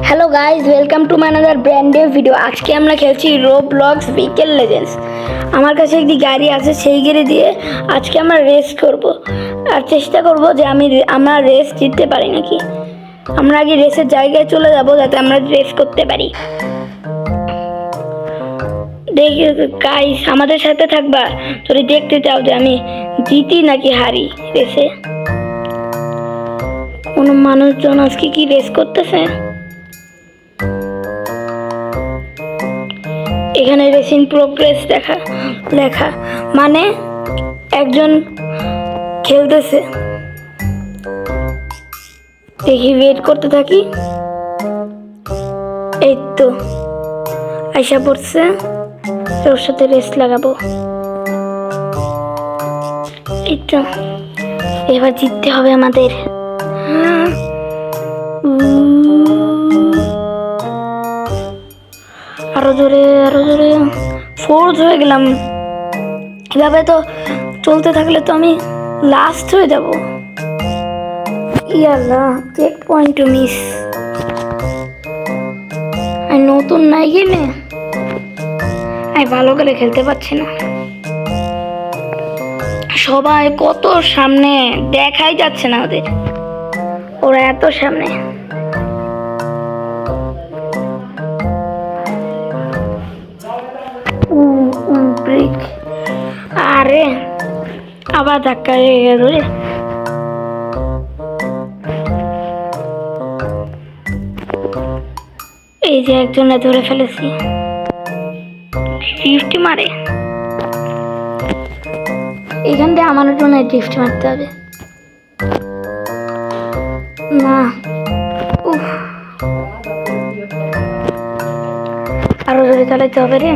Hello guys, welcome to my another brand new video. আজকে আমরা খেলছি রোবলক্স ভেহিকেল লেজেন্ডস। আমার কাছে একটি গাড়ি আছে, সেই গাড়ি দিয়ে আজকে আমরা রেস করব আর চেষ্টা করব যে আমরা রেস জিততে পারি নাকি। আমরা আগে রেসের জায়গায় চলে যাব যাতে আমরা রেস করতে পারি। দেখি গাইজ, আমাদের সাথে থাকবা যদি দেখতে চাও যে আমি জিতি নাকি হারি রেসে। কোনো মানুষজন আজকে কি রেস করতেছে? এখানে রেসিং প্রোগ্রেস লেখা মানে একজন খেলতেছে। দেখি, ওয়েট করতে থাকি। এই তো আইসা পড়ছে, ওর সাথে রেস লাগাবো। এই তো এবার জিততে হবে আমাদের। আরো জোরে, আরো জোরে। ফোর্থ হয়ে গেলাম। এভাবে তো চলতে থাকলে তো আমি লাস্ট হয়ে যাব। ইয়াল্লা, চেক পয়েন্ট টু মিস। আমি নতুন নাই গেমে, আমি ভালো করে খেলতে পারছি না। সবাই কত সামনে, দেখাই যাচ্ছে না ওদের, ওরা এত সামনে। ব্রেক, আরে আবার ধাক্কা লেগে গেল রে। এই যে একজনে ধরে ফেলেছি, ড্রিফট মারে। এখান থেকে আমার জন্য ড্রিফট মারতে হবে না। আরো জোরে চালাইতে হবে রে।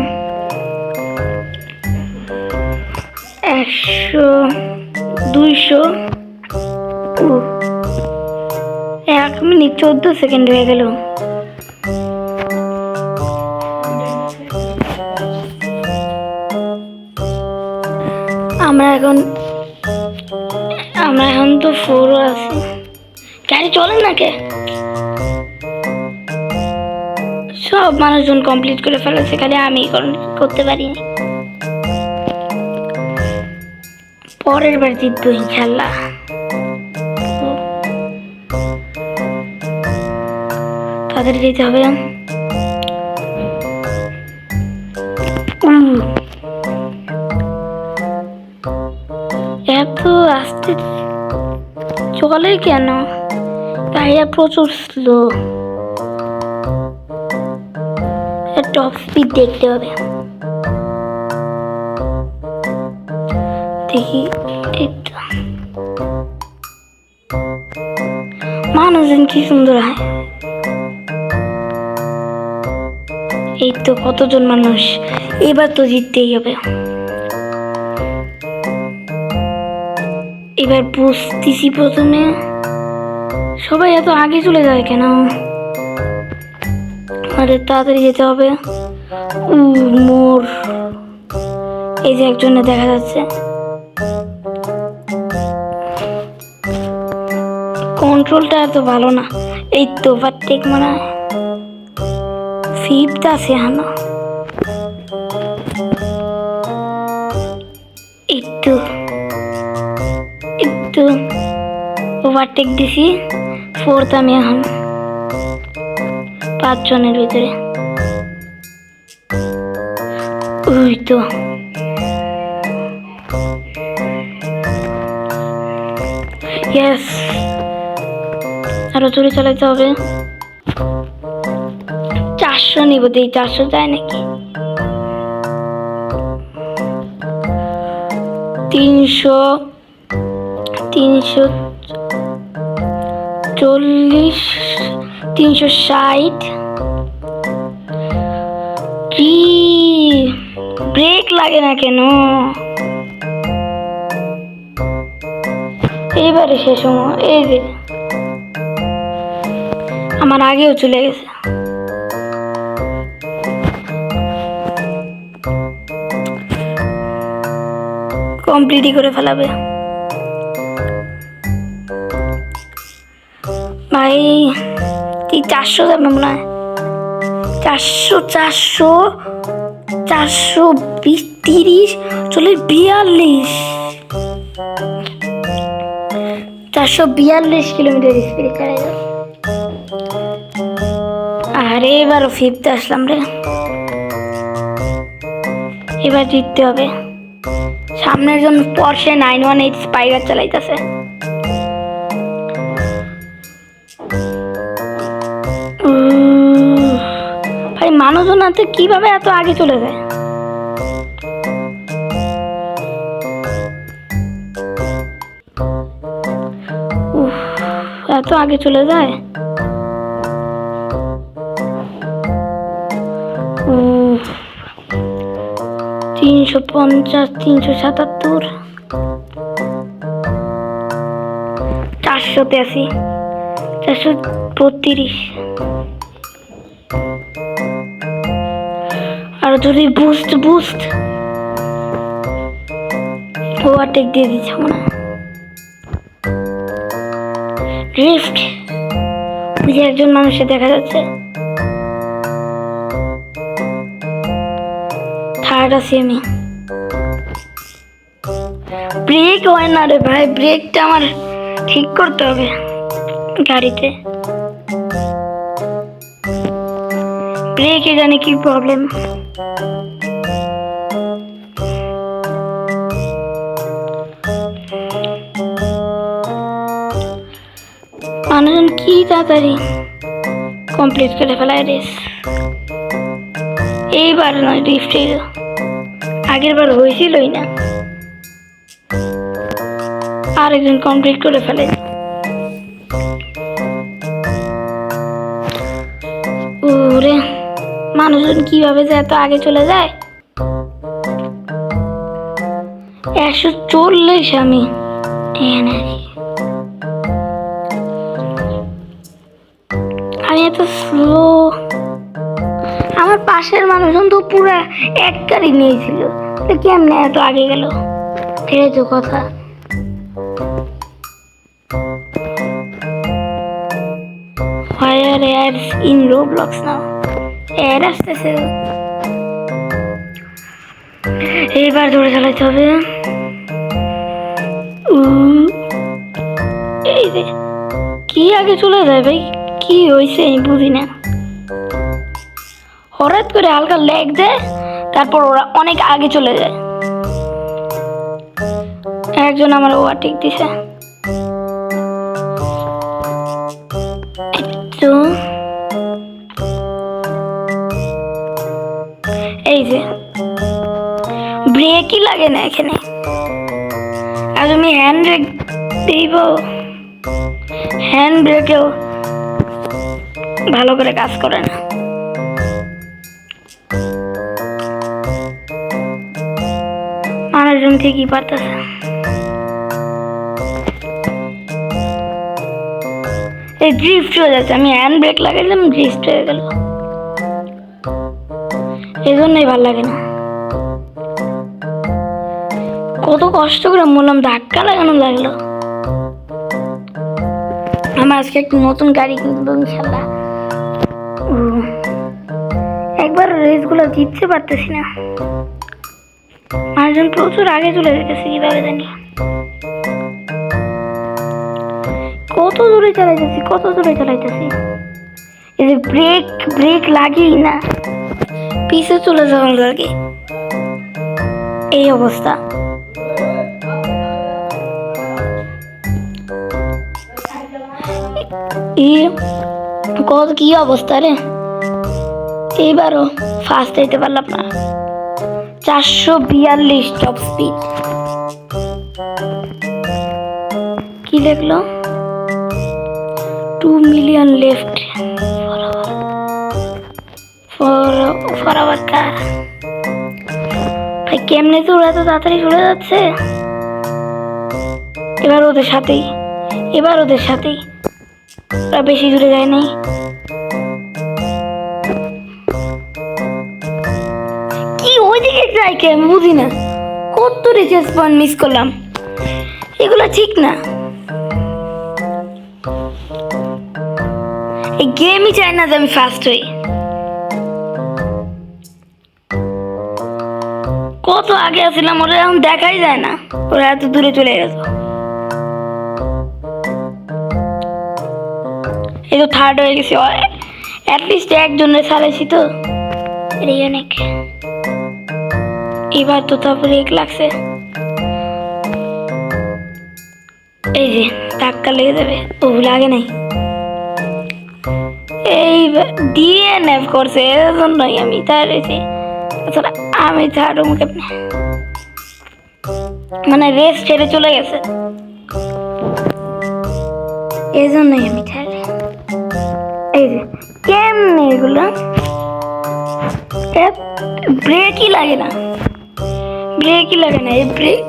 100, 200, 1 মিনিট 14 সেকেন্ড হয়ে গেল। আমরা এখন তো 4 আছি। গাড়ি চলে না কে? সব মানুষজন কমপ্লিট করে ফেলেছে, খালি আমি করতে পারিনি। পরের বার জিতবো ইনশাল্লাহ। তাদের যেতে হবে। এত আস্তে চলে কেন? গাড়িটা প্রচুর স্লো। টপ স্পিড দেখতে হবে। দেখি, মানুষজন কি সুন্দর হয়। এই তো কতজন মানুষ, এবার তো জিততেই হবে। এবার বুঝতেছি প্রথমে সবাই এত আগে চলে যায় কেন। আমাদের তাড়াতাড়ি যেতে হবে। মোর, এই যে একজনে দেখা যাচ্ছে। কন্ট্রোলটা এত ভালো না। এই তো ওভারটেক মনে হয় ফিফথ আছে হানা। একটু ওভারটেক দিছি। 4th আমি এখন 5 জনের ভিতরে। ওই তো ইয়েস, আরো জোরে চালাইতে হবে। 400 নিব, দেই 400 যায় নাকি? 300, 340, 360। কি ব্রেক লাগে না কেন? এবারে শেষ সময়। এই যে আমার আগেও চলে গেছে। কমপ্লিটই করে ফেলাবে ভাই। 400 যাবে মনে হয়। 400 400 420 30 চলে 42 442 কিলোমিটার স্পিডে চালাই যাবে। আরে এবারও 5th আসলাম রে। এবার জিততে হবে। সামনের জন Porsche 918 স্পাইডার চালাইতেছে। ভাই মানুষজন হাতে কিভাবে এত আগে চলে যায়? এত আগে চলে যায়। উফ 350 377 483 432 আর যদি বুস্ট ওভারটেক দিয়ে দিচ্ছে মনে হয়। ড্রিফট ওই যে একজন মানুষের দেখা যাচ্ছে। থার্ড আছি আমি। ব্রেক হয় না রে ভাই, ব্রেকটা আমার ঠিক করতে হবে গাড়িতে। ব্রেকে জানি কি প্রবলেম। মানুষজন কি তাড়াতাড়ি কমপ্লিট করে ফেলায় রেস। এইবার নয় ড্রিফট, আগের বার হয়েছিলই না। আরেকজন কমপ্লিট করে ফেলে। ওরে মানুষজন কিভাবে যে এত আগে চলে যায়। 140 আমি এত স্লো। আমার পাশের মানুষজন তো পুরো এক গাড়ি নিয়েছিল, কেমনে এত আগে গেল? এটাই তো কথা। Where ads in Roblox now? Ad আসতেছে। এইবার ধরে চালাইতে হবে। এই যে কি আগে চলে যায় ভাই, কি হয়েছে আমি বুঝি না। হঠাৎ করে হালকা ল্যাগ দেয়, তারপর ওরা অনেক আগে চলে যায়। একজন আমার ওভারটেক দিছে। এই যে ব্রেকই লাগে না এখানে। আর আমি হ্যান্ড ব্রেক দিব, হ্যান্ড ব্রেকেও ভালো করে কাজ করে না। মানুষজন ঠিকই পারতেছে। এই ড্রিফট হয়ে যাচ্ছে, আমি হ্যান্ড ব্রেক লাগাইলাম ড্রিফট হয়ে গেল। এই জন্যই ভালো লাগে না। কত কষ্ট করে বললাম, ধাক্কা লাগানো লাগলো। আমার আজকে একটা নতুন গাড়ি কিনবো ইনশাল্লাহ। একবার রেসগুলো জিততে পারতেছি না। মানুষজন প্রচুর আগে চলে যেতেছে কিভাবে জানি। কত দূরে চালাইতেছি। এই যে ব্রেক লাগেই না, পিছে চলে যাওয়ার লাগে। এই অবস্থা। কি অবস্থা রে। এইবারও ফার্স্ট হইতে পারলাম না। 442 টপ স্পিড। কি লিখলো? 2 million left for our car। ভাই কেমনে তো ওরা তো তাড়াতাড়ি চলে যাচ্ছে। এবার ওদের সাথেই ওরা বেশি দূরে যায় নাই। কি ওইদিকে যাই কে আমি বুঝি না। কত রিচার্জ পয়েন্ট মিস করলাম, এগুলো ঠিক না। এই গেমই চাই না যে আমি ফার্স্ট হই। কত আগে আছিলাম, ওরা এখন দেখাই যায় না, ওরা এত দূরে চলে গেছে। এই তো থার্ড হয়ে গেছি, অ্যাটলিস্ট একজনের ছাড়াইছি তো, এটাই অনেক। এবার তো তারপরে এক লাগছে, এই যে ধাক্কা লেগে যাবে। ও লাগে নাই, এই ডিএনএফ করছে, এর জন্যই আমি থার্ড হয়েছি। আমি থার্ড মুখে মানে রেস ছেড়ে চলে গেছে, এই জন্যই আমি থার্ড। এই যে কেমনে এগুলো ব্রেকই লাগে না, ব্রেকই লাগে না। এই ব্রেক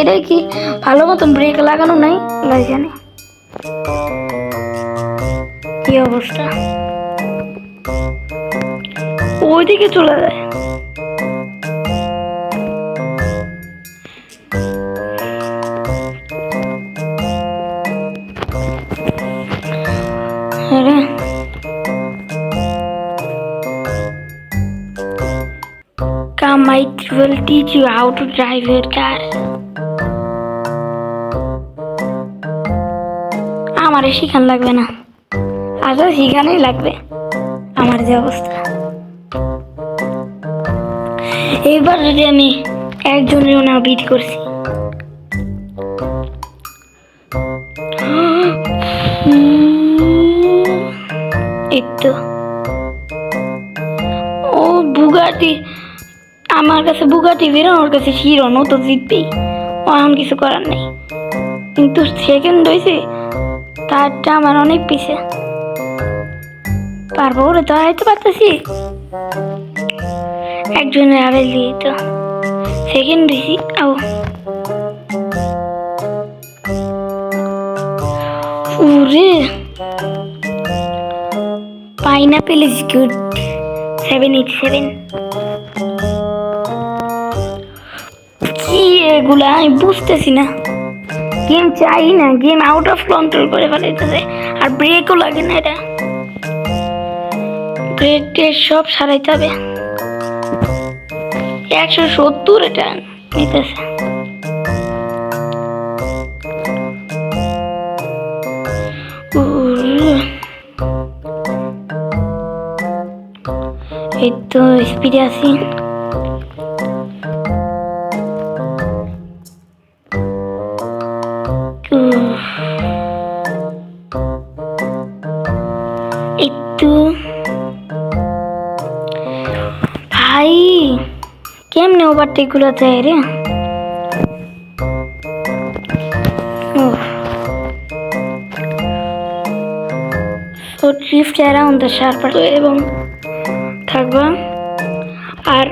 এটা কি ভালো মতন ব্রেক লাগানো নাই, জানি কি অবস্থা। ওইদিকে চলে যায়, Come, I will teach you how to drive your car. আমারে শিখান লাগবে না, আসলে শিখানোই লাগবে। আমার যে অবস্থা, এইবার যদি আমি একজনের না বিট করছি, এই তো ও বুগাটি, আমার কাছে বুগাটি বেরো, ওর কাছে হিরো, তো জিতবেই, ও এখন কিছু করার নেই। কিন্তু সেকেন্ড হয়েছে, তারটা আমার অনেক পিছে, পারবো ওরে তো হারাইতে পারতেছি। একজনের হারাই দিয়ে তো সেকেন্ড হয়েছি। ওরে পাইনাপেল ইজ গুড 787। কি এগুলা আমি বুঝতেছি না, গেম চাই না, গেম আউট অফ কন্ট্রোল করে ফেলাইতেছে, আর ব্রেকও লাগে না। এটা ব্রেক টেক সব সারাইতে হবে। 170 এটা নিতেছে। এই তো স্পিডে আছি। ভাই কেমনে ওভারটেক গুলো যায় রে। So drift around the sharper এবং থাকবা। আর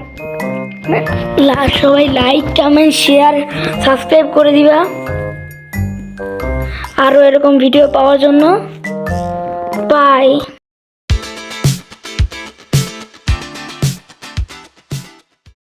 সবাই লাইক কমেন্ট শেয়ার সাবস্ক্রাইব করে দিবা আরো এরকম ভিডিও পাওয়ার জন্য। বাই।